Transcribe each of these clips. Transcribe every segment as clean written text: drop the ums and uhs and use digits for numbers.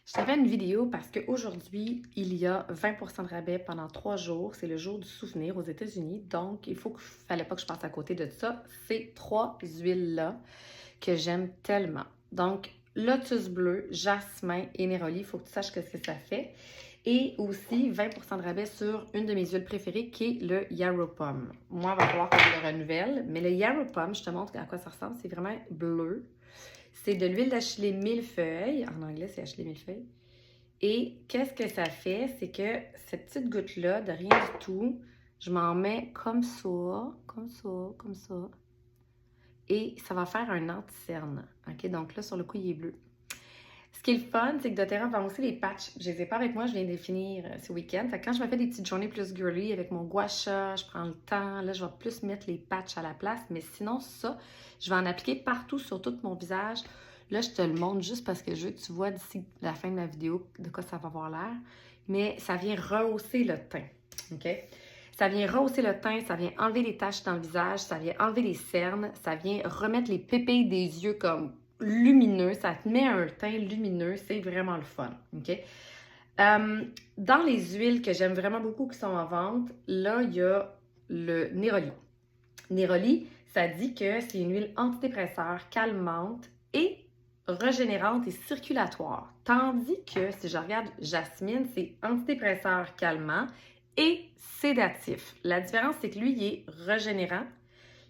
Je t'ai fait une vidéo parce qu'aujourd'hui, il y a 20% de rabais pendant 3 jours. C'est le jour du souvenir aux États-Unis. Donc, fallait pas que je passe à côté de ça. Ces 3 huiles-là que j'aime tellement. Donc, lotus bleu, jasmin et néroli. Il faut que tu saches ce que ça fait. Et aussi 20% de rabais sur une de mes huiles préférées qui est le Yarrow Pom. Moi, il va falloir que je le renouvelle. Mais le Yarrow Pom, je te montre à quoi ça ressemble. C'est vraiment bleu. C'est de l'huile d'achillée millefeuille. En anglais, c'est achillée millefeuille. Et qu'est-ce que ça fait? C'est que cette petite goutte-là, de rien du tout, je m'en mets comme ça, comme ça, comme ça. Et ça va faire un anti-cerne. OK? Donc là, sur le coup, il est bleu. Ce qui est le fun, c'est que doTERRA vend aussi les patchs. Je les ai pas avec moi, je viens de les finir ce week-end. Fait que quand je me fais des petites journées plus girly avec mon gua sha, je prends le temps. Là, je vais plus mettre les patchs à la place. Mais sinon, ça, je vais en appliquer partout sur tout mon visage. Là, je te le montre juste parce que je veux que tu vois d'ici la fin de ma vidéo de quoi ça va avoir l'air. Mais ça vient rehausser le teint. OK? Ça vient rehausser le teint, ça vient enlever les taches dans le visage, ça vient enlever les cernes, ça vient remettre les pupilles des yeux comme lumineux, ça te met un teint lumineux, c'est vraiment le fun, OK? Dans les huiles que j'aime vraiment beaucoup qui sont en vente, là, il y a le Néroli. Néroli, ça dit que c'est une huile antidépresseur, calmante et régénérante et circulatoire. Tandis que, si je regarde Jasmine, c'est antidépresseur, calmant et sédatif. La différence, c'est que lui, il est régénérant,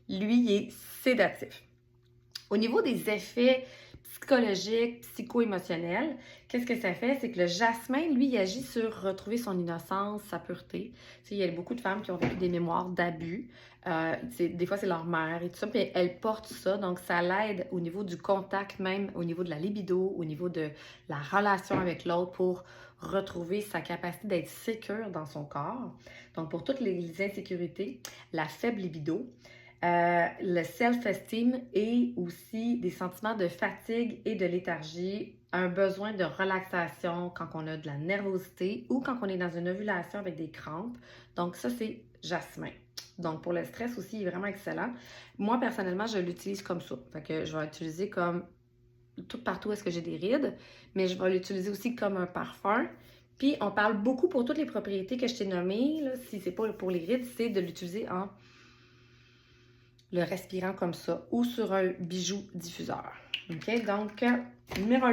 lui, il est sédatif. Au niveau des effets psychologiques, psycho-émotionnels, qu'est-ce que ça fait? C'est que le jasmin, lui, il agit sur retrouver son innocence, sa pureté. Tu sais, il y a beaucoup de femmes qui ont vécu des mémoires d'abus. Des fois, c'est leur mère et tout ça, puis elles portent ça. Donc, ça l'aide au niveau du contact, même au niveau de la libido, au niveau de la relation avec l'autre pour retrouver sa capacité d'être sécure dans son corps. Donc, pour toutes les insécurités, la faible libido, le self-esteem et aussi des sentiments de fatigue et de léthargie, un besoin de relaxation quand on a de la nervosité ou quand on est dans une ovulation avec des crampes. Donc ça, c'est jasmin. Donc pour le stress aussi, il est vraiment excellent. Moi, personnellement, je l'utilise comme ça. Fait que je vais l'utiliser comme tout partout où est-ce que j'ai des rides, mais je vais l'utiliser aussi comme un parfum. Puis on parle beaucoup pour toutes les propriétés que je t'ai nommées, là, si c'est pas pour les rides, c'est de l'utiliser en le respirant comme ça ou sur un bijou diffuseur. OK? Donc, numéro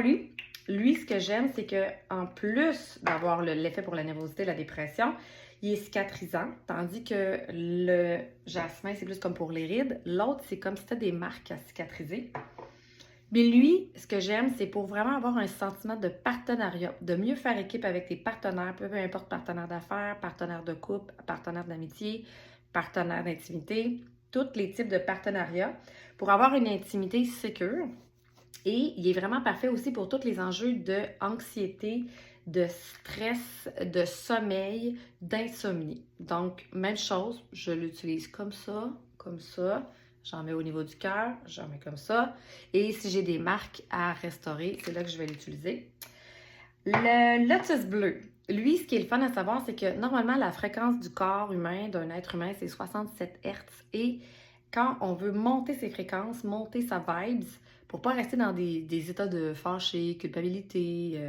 lui, ce que j'aime, c'est que en plus d'avoir l'effet pour la nervosité, la dépression, il est cicatrisant, tandis que le jasmin, c'est plus comme pour les rides. L'autre, c'est comme si tu as des marques à cicatriser. Mais lui, ce que j'aime, c'est pour vraiment avoir un sentiment de partenariat, de mieux faire équipe avec tes partenaires, peu importe partenaire d'affaires, partenaire de couple, partenaire d'amitié, partenaire d'intimité, tous les types de partenariats, pour avoir une intimité sécure. Et il est vraiment parfait aussi pour tous les enjeux d'anxiété, de stress, de sommeil, d'insomnie. Donc, même chose, je l'utilise comme ça, comme ça. J'en mets au niveau du cœur, j'en mets comme ça. Et si j'ai des marques à restaurer, c'est là que je vais l'utiliser. Le lotus bleu. Lui, ce qui est le fun à savoir, c'est que normalement, la fréquence du corps humain, d'un être humain, c'est 67 Hz. Et quand on veut monter ses fréquences, monter sa vibes, pour pas rester dans des états de fâché, culpabilité,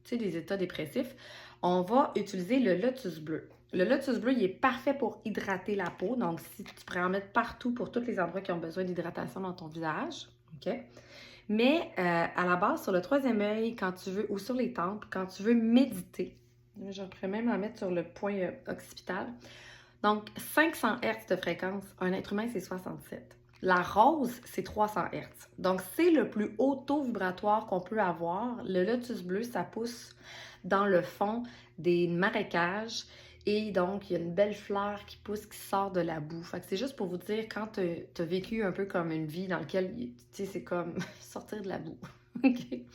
tu sais, des états dépressifs, on va utiliser le lotus bleu. Le lotus bleu, il est parfait pour hydrater la peau. Donc, si tu pourrais en mettre partout pour tous les endroits qui ont besoin d'hydratation dans ton visage. OK? Mais à la base, sur le troisième œil, quand tu veux, ou sur les tempes, quand tu veux méditer, je pourrais même en mettre sur le point occipital. Donc, 500 Hz de fréquence, un être humain, c'est 67. La rose, c'est 300 Hz. Donc, c'est le plus haut taux vibratoire qu'on peut avoir. Le lotus bleu, ça pousse dans le fond des marécages. Et donc, il y a une belle fleur qui pousse, qui sort de la boue. Fait que c'est juste pour vous dire, quand tu as vécu un peu comme une vie dans laquelle, tu sais, c'est comme sortir de la boue. Okay?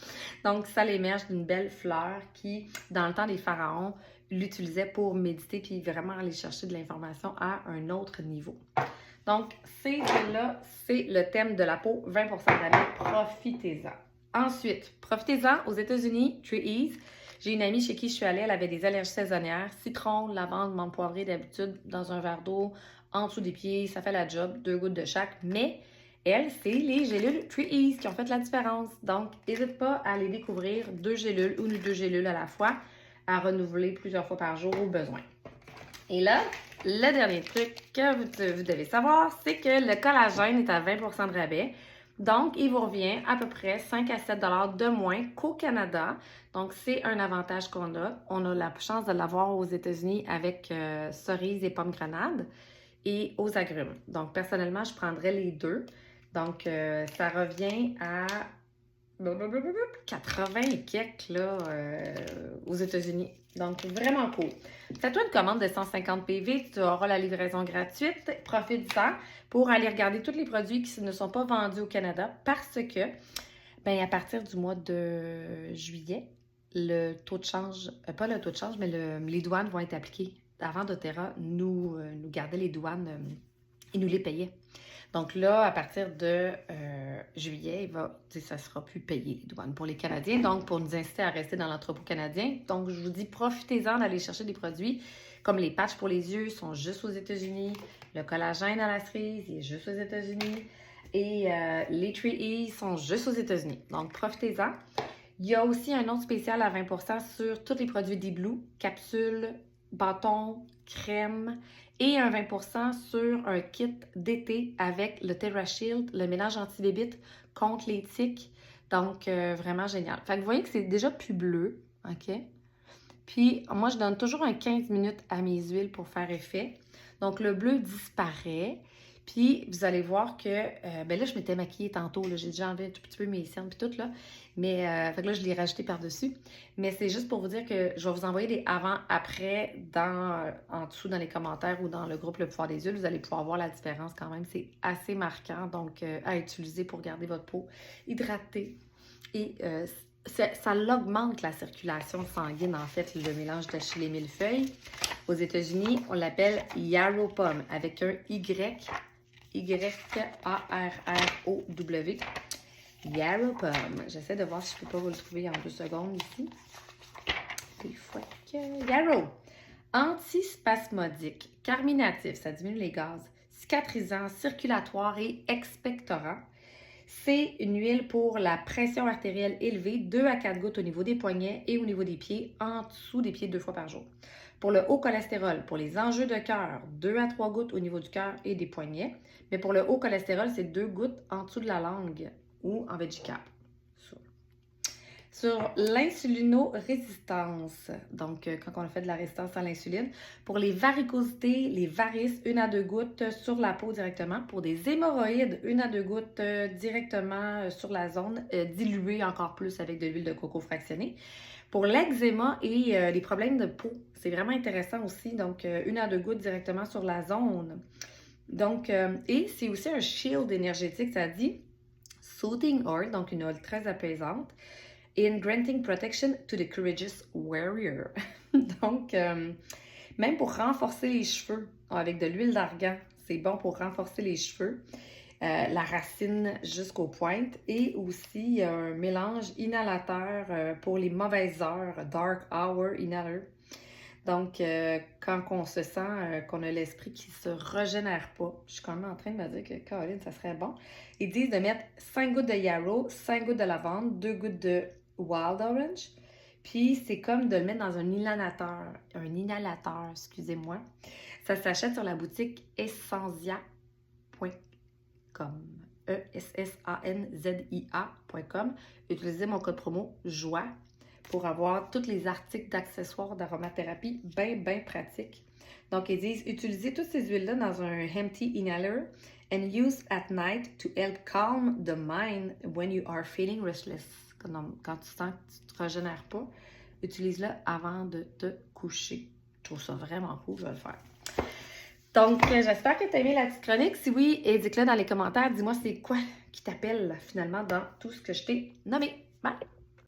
Donc, ça l'émerge d'une belle fleur qui, dans le temps des pharaons, l'utilisait pour méditer puis vraiment aller chercher de l'information à un autre niveau. Donc, là, c'est le thème de la peau, 20% de rabais, profitez-en. Ensuite, profitez-en aux États-Unis, Trees. J'ai une amie chez qui je suis allée, elle avait des allergies saisonnières, citron, lavande, menthe poivrée d'habitude dans un verre d'eau, en dessous des pieds, ça fait la job, 2 gouttes de chaque, mais elles, c'est les gélules 3E's qui ont fait la différence. Donc, n'hésite pas à les découvrir, 2 gélules ou 2 gélules à la fois, à renouveler plusieurs fois par jour au besoin. Et là, le dernier truc que vous devez savoir, c'est que le collagène est à 20% de rabais. Donc, il vous revient à peu près 5 à 7 $ de moins qu'au Canada. Donc, c'est un avantage qu'on a. On a la chance de l'avoir aux États-Unis avec cerises et pommes grenades et aux agrumes. Donc, personnellement, je prendrais les deux. Donc, ça revient à 80 et quelques là, aux États-Unis. Donc, vraiment cool. Fais-toi une commande de 150 PV, tu auras la livraison gratuite. Profite-en pour aller regarder tous les produits qui ne sont pas vendus au Canada parce que, ben, à partir du mois de juillet, le taux de change, pas le taux de change, mais les douanes vont être appliquées. Avant, doTERRA nous gardait les douanes et nous les payait. Donc là, à partir de juillet, ça ne sera plus payé, les douanes, pour les Canadiens. Donc, pour nous inciter à rester dans l'entrepôt canadien. Donc, je vous dis, profitez-en d'aller chercher des produits comme les patchs pour les yeux sont juste aux États-Unis. Le collagène à la cerise, il est juste aux États-Unis. Et les 3E sont juste aux États-Unis. Donc, profitez-en. Il y a aussi un autre spécial à 20% sur tous les produits d'Iblou, capsules, bâtons, crème et un 20% sur un kit d'été avec le TerraShield, le mélange anti-bébite contre les tiques. Donc, vraiment génial. Fait que vous voyez que c'est déjà plus bleu, OK? Puis, moi, je donne toujours un 15 minutes à mes huiles pour faire effet. Donc, le bleu disparaît. Puis, vous allez voir que, ben là, je m'étais maquillée tantôt. J'ai déjà enlevé un tout petit peu mes cernes puis tout, là. Mais, fait que là, je l'ai rajouté par-dessus. Mais c'est juste pour vous dire que je vais vous envoyer des avant-après en dessous dans les commentaires ou dans le groupe Le Pouvoir des Huiles. Vous allez pouvoir voir la différence quand même. C'est assez marquant, donc à utiliser pour garder votre peau hydratée. Et ça l'augmente la circulation sanguine, en fait, le mélange d'achille et millefeuille. Aux États-Unis, on l'appelle Yarrow Pomme avec un Y. Y-A-R-R-O-W. Yarrow Pomme. J'essaie de voir si je ne peux pas vous le trouver en 2 secondes ici. Des fois que... Yarrow. Antispasmodique, carminatif, ça diminue les gaz, cicatrisant, circulatoire et expectorant. C'est une huile pour la pression artérielle élevée, 2 à 4 gouttes au niveau des poignets et au niveau des pieds, en dessous des pieds 2 fois par jour. Pour le haut cholestérol, pour les enjeux de cœur, 2 à 3 gouttes au niveau du cœur et des poignets. Mais pour le haut cholestérol, c'est 2 gouttes en dessous de la langue ou en Vegicap. Sur l'insulinorésistance, donc quand on a fait de la résistance à l'insuline, pour les varicosités, les varices, 1 à 2 gouttes sur la peau directement. Pour des hémorroïdes, 1 à 2 gouttes directement sur la zone, diluée encore plus avec de l'huile de coco fractionnée. Pour l'eczéma et les problèmes de peau, c'est vraiment intéressant aussi, donc 1 à 2 gouttes directement sur la zone. Donc, et c'est aussi un shield énergétique, ça dit Soothing Oil, donc une huile très apaisante. In granting protection to the courageous warrior. Donc, même pour renforcer les cheveux, avec de l'huile d'argan, c'est bon pour renforcer les cheveux, la racine jusqu'aux pointes, et aussi un mélange inhalateur pour les mauvaises heures, Dark Hour Inhaler. Donc, quand on se sent qu'on a l'esprit qui ne se régénère pas, je suis quand même en train de me dire que, Caroline, ça serait bon. Ils disent de mettre 5 gouttes de yarrow, 5 gouttes de lavande, 2 gouttes de wild orange. Puis, c'est comme de le mettre dans un inhalateur. Excusez-moi. Ça s'achète sur la boutique essensia.com. ESSANZIA.com. Utilisez mon code promo JOIE pour avoir tous les articles d'accessoires d'aromathérapie bien pratiques. Donc, ils disent, utilisez toutes ces huiles-là dans un empty inhaler and use at night to help calm the mind when you are feeling restless. Quand tu sens que tu ne te régénères pas, utilise-le avant de te coucher. Je trouve ça vraiment cool, je vais le faire. Donc, j'espère que tu as aimé la petite chronique. Si oui, indique-le dans les commentaires. Dis-moi c'est quoi qui t'appelle finalement dans tout ce que je t'ai nommé. Bye!